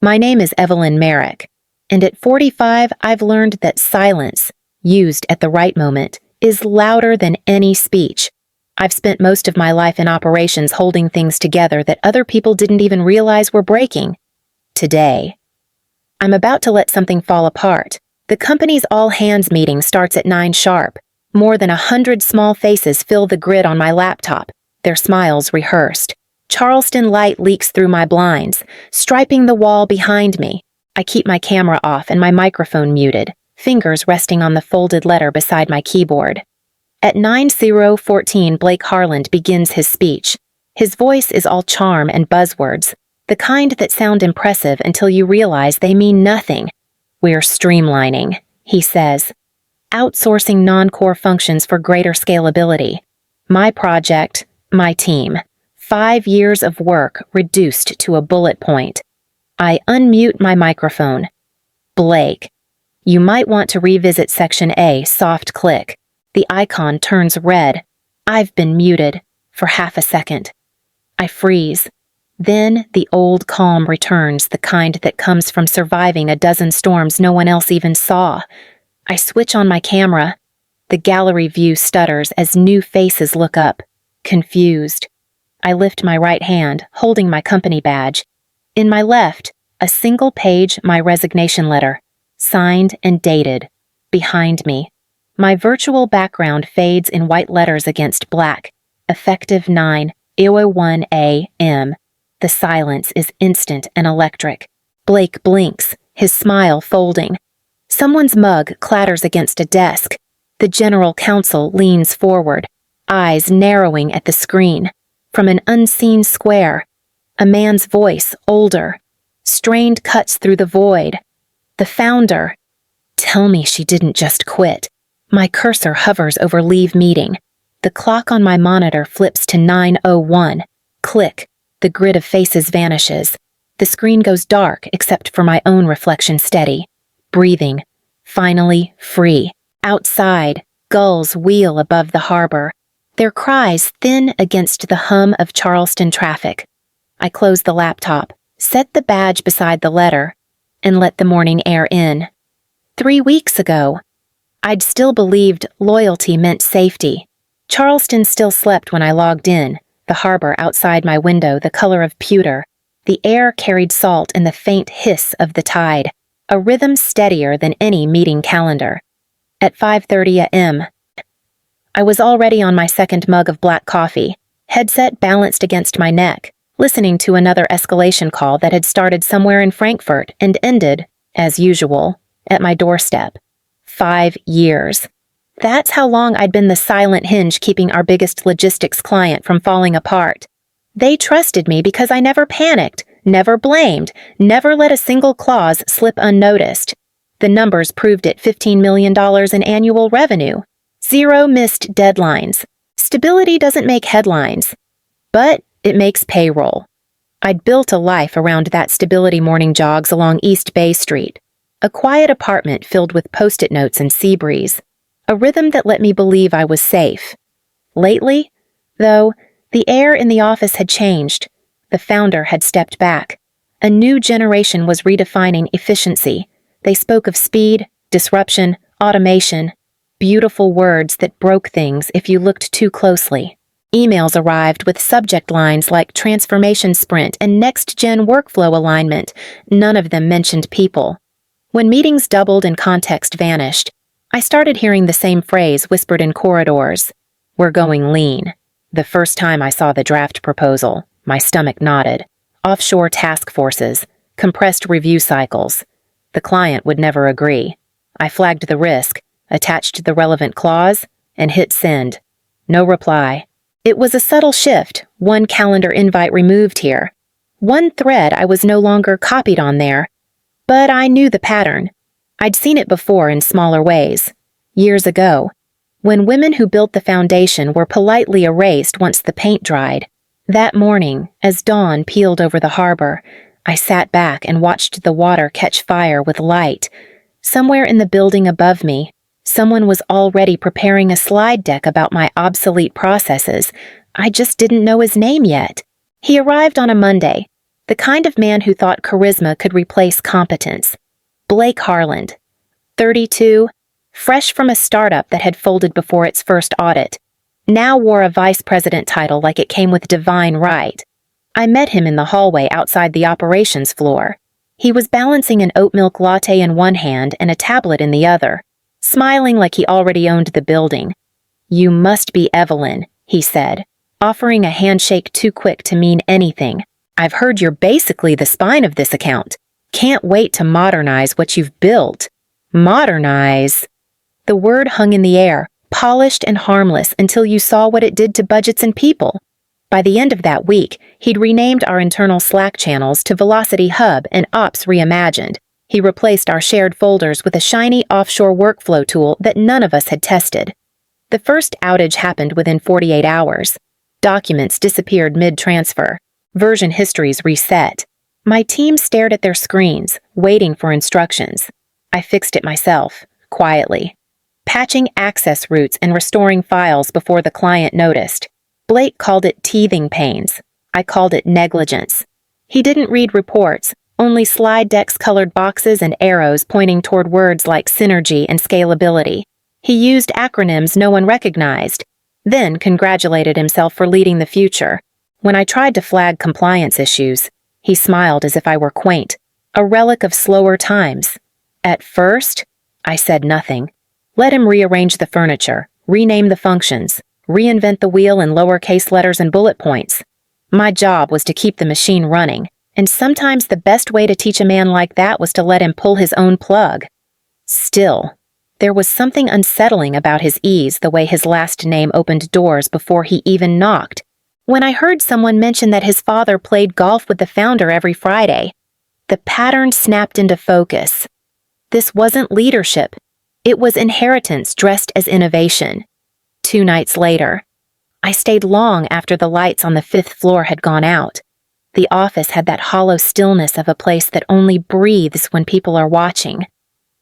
My name is Evelyn Marek, and at 45, I've learned that silence, used at the right moment, is louder than any speech. I've spent most of my life in operations holding things together that other people didn't even realize were breaking. Today, I'm about to let something fall apart. The company's all-hands meeting starts at 9 sharp. More than 100 small faces fill the grid on my laptop, their smiles rehearsed. Charleston light leaks through my blinds, striping the wall behind me. I keep my camera off and my microphone muted, fingers resting on the folded letter beside my keyboard. At 9:14, Blake Harland begins his speech. His voice is all charm and buzzwords, the kind that sound impressive until you realize they mean nothing. "We're streamlining," he says, "outsourcing non-core functions for greater scalability. My project, my team. 5 years of work reduced to a bullet point." I unmute my microphone. "Blake, you might want to revisit Section A, soft click." The icon turns red. I've been muted for half a second. I freeze. Then the old calm returns, the kind that comes from surviving a dozen storms no one else even saw. I switch on my camera. The gallery view stutters as new faces look up, confused. I lift my right hand, holding my company badge. In my left, a single page, my resignation letter, signed and dated. Behind me, my virtual background fades in white letters against black. Effective 9:01 a.m. The silence is instant and electric. Blake blinks, his smile folding. Someone's mug clatters against a desk. The general counsel leans forward, eyes narrowing at the screen. From an unseen square, a man's voice, older, strained, cuts through the void. "The founder." Tell me she didn't just quit. My cursor hovers over leave meeting. The clock on my monitor flips to 9:01. Click. The grid of faces vanishes. The screen goes dark except for my own reflection steady. Breathing. Finally free. Outside, gulls wheel above the harbor, their cries thin against the hum of Charleston traffic. I close the laptop, set the badge beside the letter, and let the morning air in. 3 weeks ago, I'd still believed loyalty meant safety. Charleston still slept when I logged in, the harbor outside my window the color of pewter. The air carried salt and the faint hiss of the tide, a rhythm steadier than any meeting calendar. At 5:30 a.m., I was already on my second mug of black coffee, headset balanced against my neck, listening to another escalation call that had started somewhere in Frankfurt and ended, as usual, at my doorstep. 5 years. That's how long I'd been the silent hinge keeping our biggest logistics client from falling apart. They trusted me because I never panicked, never blamed, never let a single clause slip unnoticed. The numbers proved it: $15 million in annual revenue. 0 missed deadlines. Stability doesn't make headlines, but it makes payroll. I'd built a life around that stability. Morning jogs along East Bay Street, a quiet apartment filled with post-it notes and sea breeze, a rhythm that let me believe I was safe. Lately, though, the air in the office had changed. The founder had stepped back. A new generation was redefining efficiency. They spoke of speed, disruption, automation, beautiful words that broke things if you looked too closely. Emails arrived with subject lines like transformation sprint and next-gen workflow alignment. None of them mentioned people. When meetings doubled and context vanished, I started hearing the same phrase whispered in corridors. "We're going lean." The first time I saw the draft proposal, my stomach knotted. Offshore task forces, compressed review cycles. The client would never agree. I flagged the risk, attached the relevant clause, and hit send. No reply. It was a subtle shift, one calendar invite removed here. One thread I was no longer copied on there. But I knew the pattern. I'd seen it before in smaller ways. Years ago, when women who built the foundation were politely erased once the paint dried. That morning, as dawn peeled over the harbor, I sat back and watched the water catch fire with light. Somewhere in the building above me, someone was already preparing a slide deck about my obsolete processes. I just didn't know his name yet. He arrived on a Monday, The kind of man who thought charisma could replace competence. Blake Harland, 32, fresh from a startup that had folded before its first audit, now wore a vice president title like it came with divine right. I met him in the hallway outside the operations floor. He was balancing an oat milk latte in one hand and a tablet in the other, smiling like he already owned the building. "You must be Evelyn," he said, offering a handshake too quick to mean anything. "I've heard you're basically the spine of this account. Can't wait to modernize what you've built." Modernize? The word hung in the air, polished and harmless until you saw what it did to budgets and people. By the end of that week, he'd renamed our internal Slack channels to Velocity Hub and Ops Reimagined. He replaced our shared folders with a shiny offshore workflow tool that none of us had tested. The first outage happened within 48 hours. Documents disappeared mid-transfer. Version histories reset. My team stared at their screens, waiting for instructions. I fixed it myself, quietly. Patching access routes and restoring files before the client noticed. Blake called it teething pains. I called it negligence. He didn't read reports, only slide decks colored boxes and arrows pointing toward words like synergy and scalability. He used acronyms no one recognized, then congratulated himself for leading the future. When I tried to flag compliance issues, he smiled as if I were quaint, a relic of slower times. At first, I said nothing. Let him rearrange the furniture, rename the functions, reinvent the wheel in lowercase letters and bullet points. My job was to keep the machine running, and sometimes the best way to teach a man like that was to let him pull his own plug. Still, there was something unsettling about his ease, the way his last name opened doors before he even knocked. When I heard someone mention that his father played golf with the founder every Friday, the pattern snapped into focus. This wasn't leadership. It was inheritance dressed as innovation. 2 nights later, I stayed long after the lights on the 5th floor had gone out. The office had that hollow stillness of a place that only breathes when people are watching.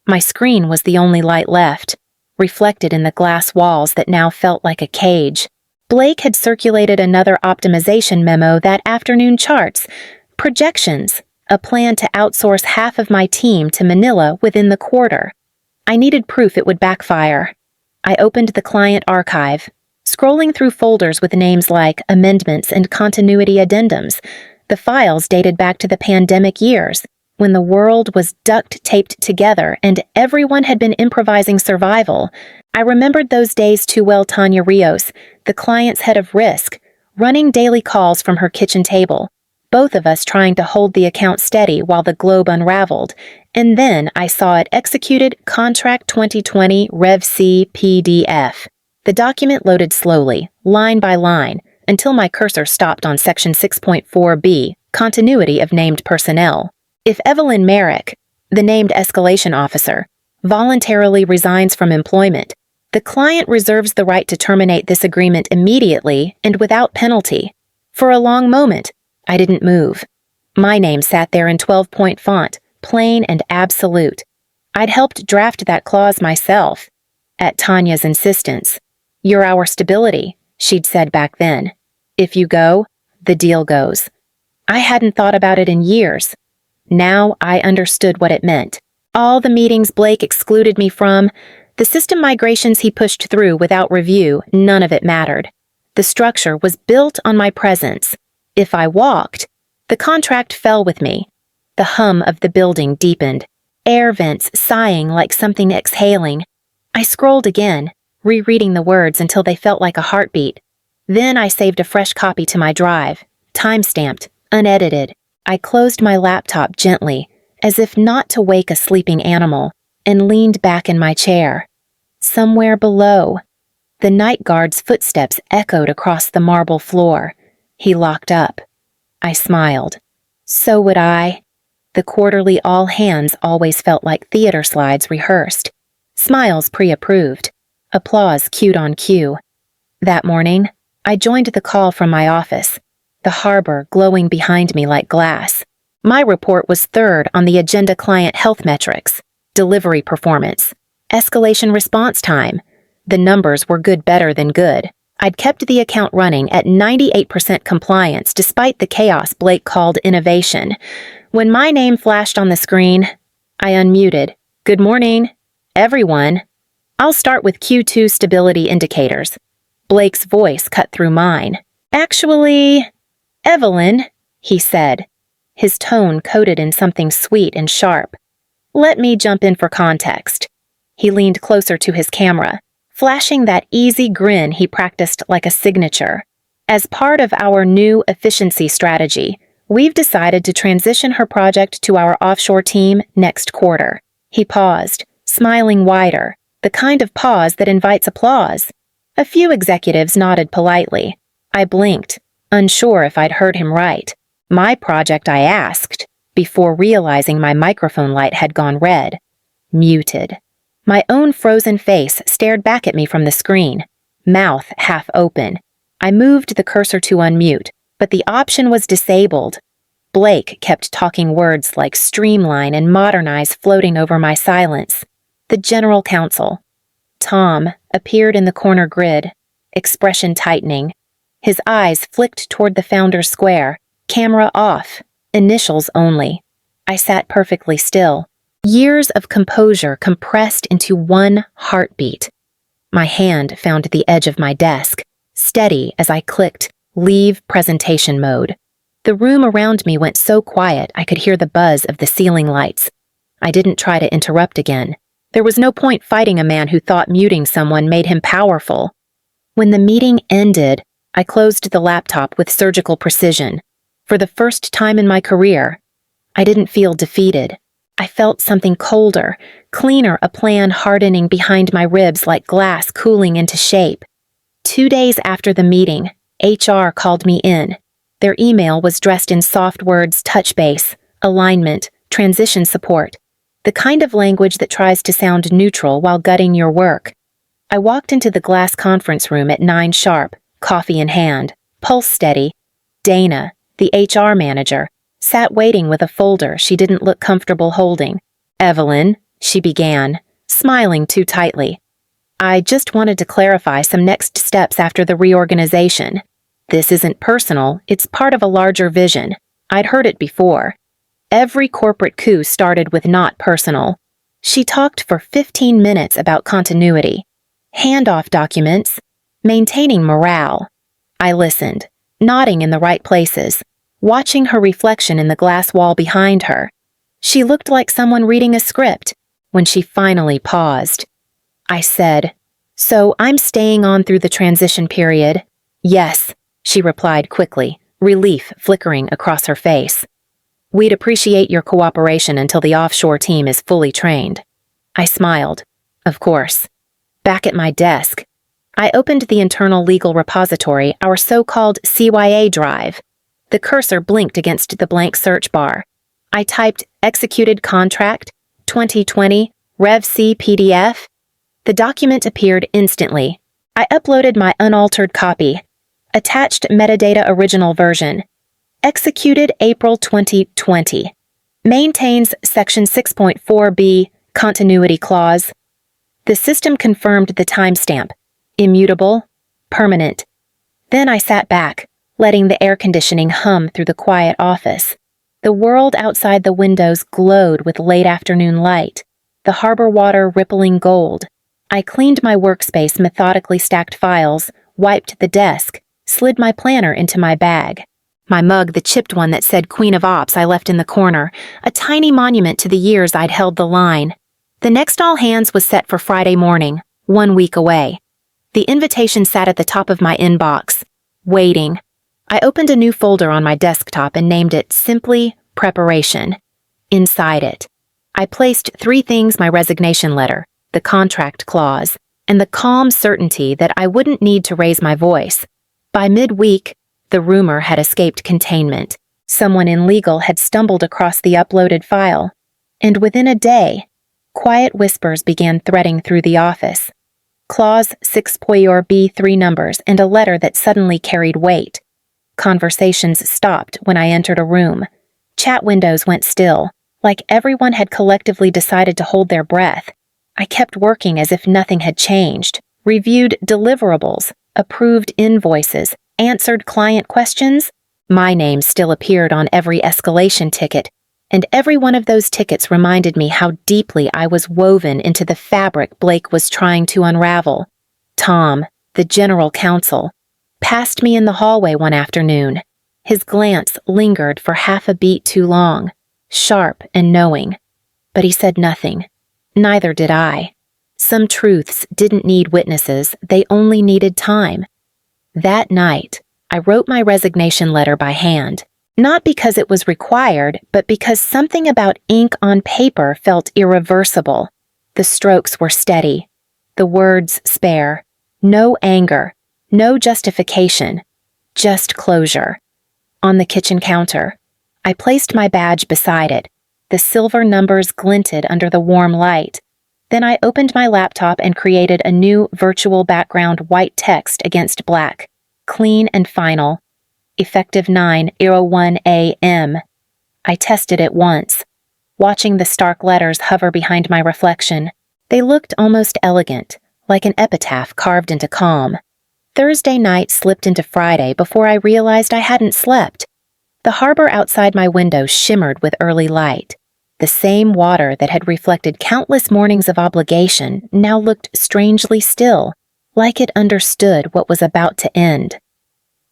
My screen was the only light left, reflected in the glass walls that now felt like a cage. Blake had circulated another optimization memo that afternoon: charts, projections, a plan to outsource half of my team to Manila within the quarter. I needed proof it would backfire. I opened the client archive, scrolling through folders with names like amendments and continuity addendums. The files dated back to the pandemic years, when the world was duct-taped together and everyone had been improvising survival. I remembered those days too well. Tanya Rios, the client's head of risk, running daily calls from her kitchen table, both of us trying to hold the account steady while the globe unraveled. And then I saw it: executed Contract 2020 Rev C PDF. The document loaded slowly, line by line, until my cursor stopped on Section 6.4b, Continuity of Named Personnel. If Evelyn Marek, the named escalation officer, voluntarily resigns from employment, the client reserves the right to terminate this agreement immediately and without penalty. For a long moment, I didn't move. My name sat there in 12-point font, plain and absolute. I'd helped draft that clause myself. At Tanya's insistence. "You're our stability," she'd said back then. "If you go, the deal goes." I hadn't thought about it in years. Now I understood what it meant. All the meetings Blake excluded me from, the system migrations he pushed through without review, none of it mattered. The structure was built on my presence. If I walked, the contract fell with me. The hum of the building deepened, air vents sighing like something exhaling. I scrolled again, rereading the words until they felt like a heartbeat. Then I saved a fresh copy to my drive, time-stamped, unedited. I closed my laptop gently, as if not to wake a sleeping animal, and leaned back in my chair. Somewhere below, the night guard's footsteps echoed across the marble floor. He locked up. I smiled. So would I. The quarterly all-hands always felt like theater slides rehearsed. Smiles pre-approved. Applause cued on cue. That morning, I joined the call from my office, the harbor glowing behind me like glass. My report was third on the agenda: client health metrics, delivery performance, escalation response time. The numbers were good, better than good. I'd kept the account running at 98% compliance despite the chaos Blake called innovation. When my name flashed on the screen, I unmuted. Good morning, everyone. I'll start with Q2 stability indicators. Blake's voice cut through mine. Actually, Evelyn, he said, his tone coated in something sweet and sharp. Let me jump in for context. He leaned closer to his camera, flashing that easy grin he practiced like a signature. As part of our new efficiency strategy, we've decided to transition her project to our offshore team next quarter. He paused, smiling wider, the kind of pause that invites applause. A few executives nodded politely. I blinked, unsure if I'd heard him right. My project, I asked, before realizing my microphone light had gone red. Muted. My own frozen face stared back at me from the screen, mouth half open. I moved the cursor to unmute, but the option was disabled. Blake kept talking words like streamline and modernize floating over my silence. The general counsel. Tom appeared in the corner grid, expression tightening. His eyes flicked toward the founder's square, camera off, initials only. I sat perfectly still. Years of composure compressed into one heartbeat. My hand found the edge of my desk, steady as I clicked Leave Presentation Mode. The room around me went so quiet I could hear the buzz of the ceiling lights. I didn't try to interrupt again. There was no point fighting a man who thought muting someone made him powerful. When the meeting ended, I closed the laptop with surgical precision. For the first time in my career, I didn't feel defeated. I felt something colder, cleaner, a plan hardening behind my ribs like glass cooling into shape. 2 days after the meeting, HR called me in. Their email was dressed in soft words: touch base, alignment, transition support, the kind of language that tries to sound neutral while gutting your work. I walked into the glass conference room at 9 sharp, coffee in hand, pulse steady. Dana, the HR manager, sat waiting with a folder she didn't look comfortable holding. Evelyn, she began, smiling too tightly. I just wanted to clarify some next steps after the reorganization. This isn't personal, it's part of a larger vision. I'd heard it before. Every corporate coup started with not personal. She talked for 15 minutes about continuity, handoff documents, maintaining morale. I listened, nodding in the right places, watching her reflection in the glass wall behind her. She looked like someone reading a script. When she finally paused, I said, "So I'm staying on through the transition period?" "Yes," she replied quickly, relief flickering across her face. "We'd appreciate your cooperation until the offshore team is fully trained." I smiled. Of course. Back at my desk, I opened the internal legal repository, our so-called CYA drive. The cursor blinked against the blank search bar. I typed Executed Contract, 2020, Rev C PDF. The document appeared instantly. I uploaded my unaltered copy. Attached metadata original version. Executed April 2020. Maintains Section 6.4b, Continuity Clause. The system confirmed the timestamp. Immutable, permanent. Then I sat back, letting the air conditioning hum through the quiet office. The world outside the windows glowed with late afternoon light, the harbor water rippling gold. I cleaned my workspace, methodically stacked files, wiped the desk, slid my planner into my bag. My mug, the chipped one that said Queen of Ops, I left in the corner, a tiny monument to the years I'd held the line. The next all hands was set for Friday morning, 1 week away. The invitation sat at the top of my inbox, waiting. I opened a new folder on my desktop and named it simply Preparation. Inside it, I placed 3 things: my resignation letter, the contract clause, and the calm certainty that I wouldn't need to raise my voice. By midweek, the rumor had escaped containment. Someone in legal had stumbled across the uploaded file. And within a day, quiet whispers began threading through the office. Clause 6.4b, 3 numbers, and a letter that suddenly carried weight. Conversations stopped when I entered a room. Chat windows went still, like everyone had collectively decided to hold their breath. I kept working as if nothing had changed, reviewed deliverables, approved invoices, answered client questions. My name still appeared on every escalation ticket, and every one of those tickets reminded me how deeply I was woven into the fabric Blake was trying to unravel. Tom, the general counsel, passed me in the hallway one afternoon. His glance lingered for half a beat too long, sharp and knowing. But he said nothing. Neither did I. Some truths didn't need witnesses, they only needed time. That night, I wrote my resignation letter by hand, not because it was required, but because something about ink on paper felt irreversible. The strokes were steady, the words spare, no anger, no justification, just closure. On the kitchen counter, I placed my badge beside it. The silver numbers glinted under the warm light. Then I opened my laptop and created a new virtual background white text against black, clean and final, effective 9:01 a.m. I tested it once, watching the stark letters hover behind my reflection. They looked almost elegant, like an epitaph carved into calm. Thursday night slipped into Friday before I realized I hadn't slept. The harbor outside my window shimmered with early light. The same water that had reflected countless mornings of obligation now looked strangely still, like it understood what was about to end.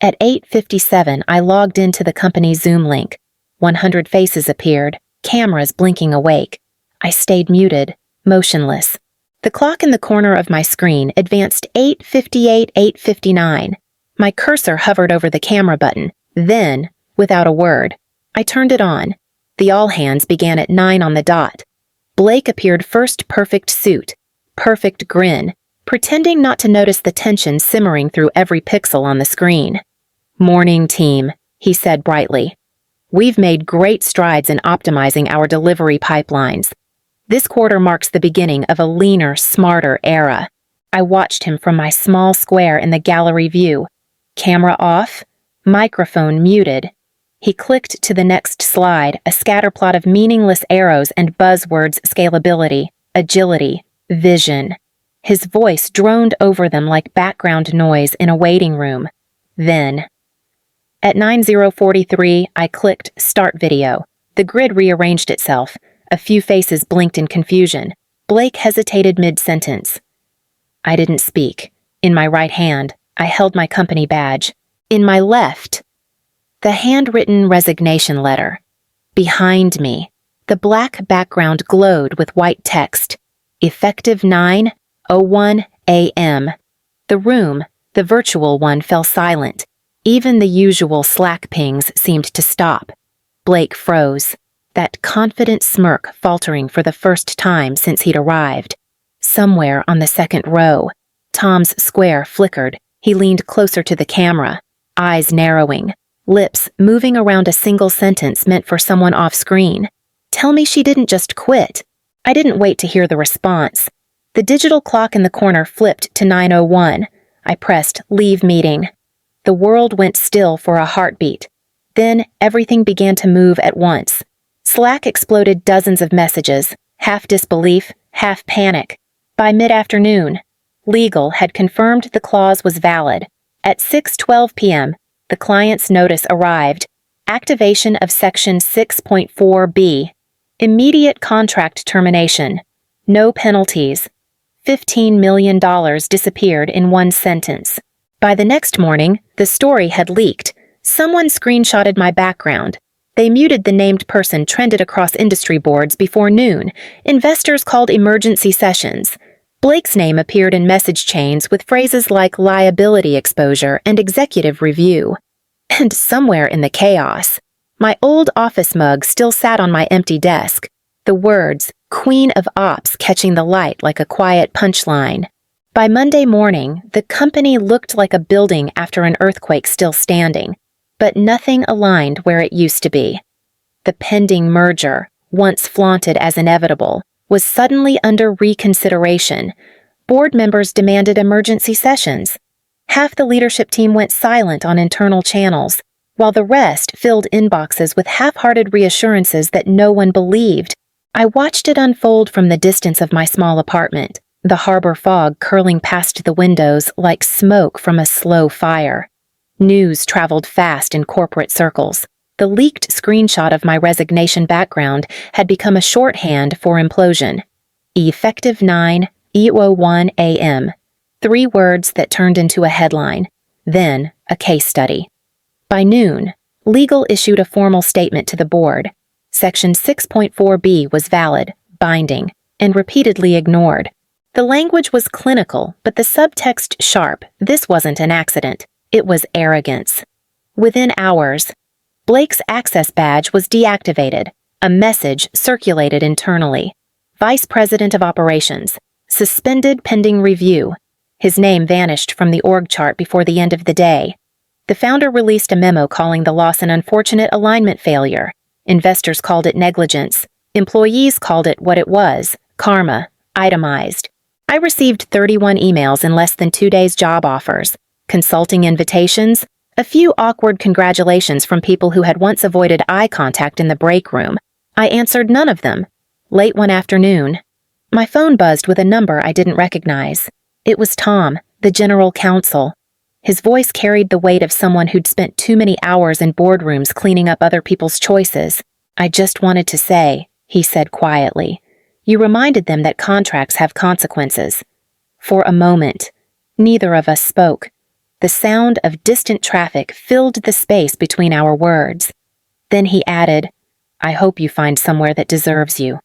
At 8:57, I logged into the company Zoom link. 100 faces appeared, cameras blinking awake. I stayed muted, motionless. The clock in the corner of my screen advanced 8:58, 8:59. My cursor hovered over the camera button. Then, without a word, I turned it on. The all-hands began at 9 on the dot. Blake appeared first, perfect suit, perfect grin, pretending not to notice the tension simmering through every pixel on the screen. "Morning, team," he said brightly. "We've made great strides in optimizing our delivery pipelines. This quarter marks the beginning of a leaner, smarter era." I watched him from my small square in the gallery view. Camera off, microphone muted. He clicked to the next slide, a scatterplot of meaningless arrows and buzzwords: scalability, agility, vision. His voice droned over them like background noise in a waiting room. Then, at 9:43, I clicked Start Video. The grid rearranged itself. A few faces blinked in confusion. Blake hesitated mid-sentence. I didn't speak. In my right hand, I held my company badge. In my left, the handwritten resignation letter. Behind me, the black background glowed with white text. Effective 9:01 a.m. The room, the virtual one, fell silent. Even the usual Slack pings seemed to stop. Blake froze, that confident smirk faltering for the first time since he'd arrived. Somewhere on the second row, Tom's square flickered. He leaned closer to the camera, eyes narrowing, lips moving around a single sentence meant for someone off-screen. "Tell me she didn't just quit." I didn't wait to hear the response. The digital clock in the corner flipped to 9:01. I pressed Leave Meeting. The world went still for a heartbeat. Then everything began to move at once. Slack exploded dozens of messages, half disbelief, half panic. By mid-afternoon, legal had confirmed the clause was valid. At 6:12 p.m., the client's notice arrived. Activation of Section 6.4b. Immediate contract termination. No penalties. $15 million disappeared in one sentence. By the next morning, the story had leaked. Someone screenshotted my background. They muted the named person trended across industry boards before noon. Investors called emergency sessions. Blake's name appeared in message chains with phrases like liability exposure and executive review. And somewhere in the chaos, my old office mug still sat on my empty desk, the words, Queen of Ops, catching the light like a quiet punchline. By Monday morning, the company looked like a building after an earthquake still standing, but nothing aligned where it used to be. The pending merger, once flaunted as inevitable, was suddenly under reconsideration. Board members demanded emergency sessions. Half the leadership team went silent on internal channels, while the rest filled inboxes with half-hearted reassurances that no one believed. I watched it unfold from the distance of my small apartment, the harbor fog curling past the windows like smoke from a slow fire. News traveled fast in corporate circles. The leaked screenshot of my resignation background had become a shorthand for implosion. Effective 9:01 a.m. 3 words that turned into a headline, then a case study. By noon, legal issued a formal statement to the board. Section 6.4b was valid, binding, and repeatedly ignored. The language was clinical, but the subtext sharp. This wasn't an accident. It was arrogance. Within hours, Blake's access badge was deactivated. A message circulated internally. Vice President of Operations, suspended pending review. His name vanished from the org chart before the end of the day. The founder released a memo calling the loss an unfortunate alignment failure. Investors called it negligence. Employees called it what it was, karma, itemized. I received 31 emails in less than 2 days' job offers, consulting invitations, a few awkward congratulations from people who had once avoided eye contact in the break room. I answered none of them. Late one afternoon, my phone buzzed with a number I didn't recognize. It was Tom, the general counsel. His voice carried the weight of someone who'd spent too many hours in boardrooms cleaning up other people's choices. "I just wanted to say," he said quietly, "you reminded them that contracts have consequences." For a moment, neither of us spoke. The sound of distant traffic filled the space between our words. Then he added, "I hope you find somewhere that deserves you."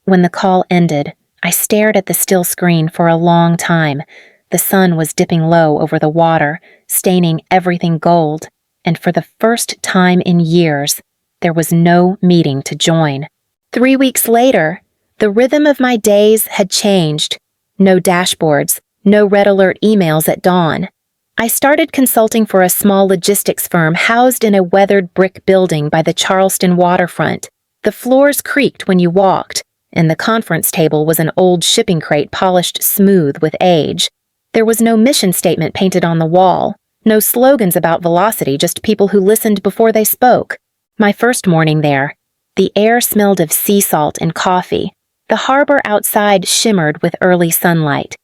When the call ended, I stared at the still screen for a long time. The sun was dipping low over the water, staining everything gold, and for the first time in years, there was no meeting to join. 3 weeks later, the rhythm of my days had changed. No dashboards, no red alert emails at dawn. I started consulting for a small logistics firm housed in a weathered brick building by the Charleston waterfront. The floors creaked when you walked, and the conference table was an old shipping crate polished smooth with age. There was no mission statement painted on the wall, no slogans about velocity, just people who listened before they spoke. My first morning there, the air smelled of sea salt and coffee. The harbor outside shimmered with early sunlight.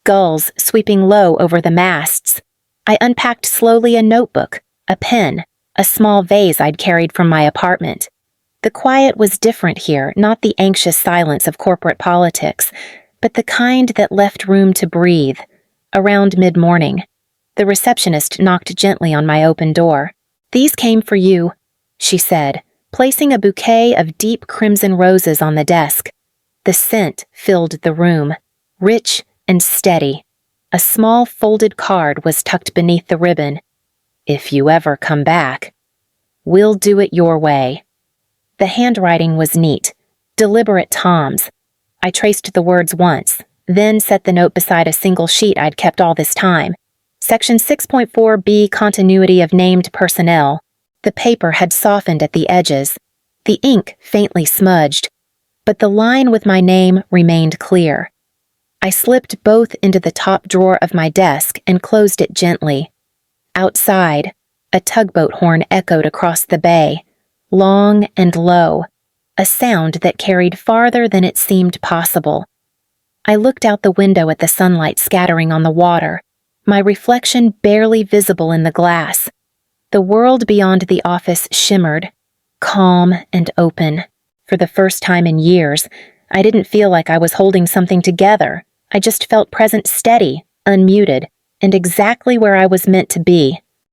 Gulls sweeping low over the masts. I unpacked slowly a notebook, a pen, a small vase I'd carried from my apartment. The quiet was different here, not the anxious silence of corporate politics, but the kind that left room to breathe. Around mid-morning, the receptionist knocked gently on my open door. "These came for you," she said, placing a bouquet of deep crimson roses on the desk. The scent filled the room, rich and steady. A small folded card was tucked beneath the ribbon. "If you ever come back, we'll do it your way." The handwriting was neat, deliberate toms. I traced the words once, then set the note beside a single sheet I'd kept all this time. Section 6.4b, continuity of named personnel. The paper had softened at the edges, the ink faintly smudged, but the line with my name remained clear. I slipped both into the top drawer of my desk and closed it gently. Outside, a tugboat horn echoed across the bay, long and low, a sound that carried farther than it seemed possible. I looked out the window at the sunlight scattering on the water, my reflection barely visible in the glass. The world beyond the office shimmered, calm and open. For the first time in years, I didn't feel like I was holding something together. I just felt present, steady, unmuted, and exactly where I was meant to be.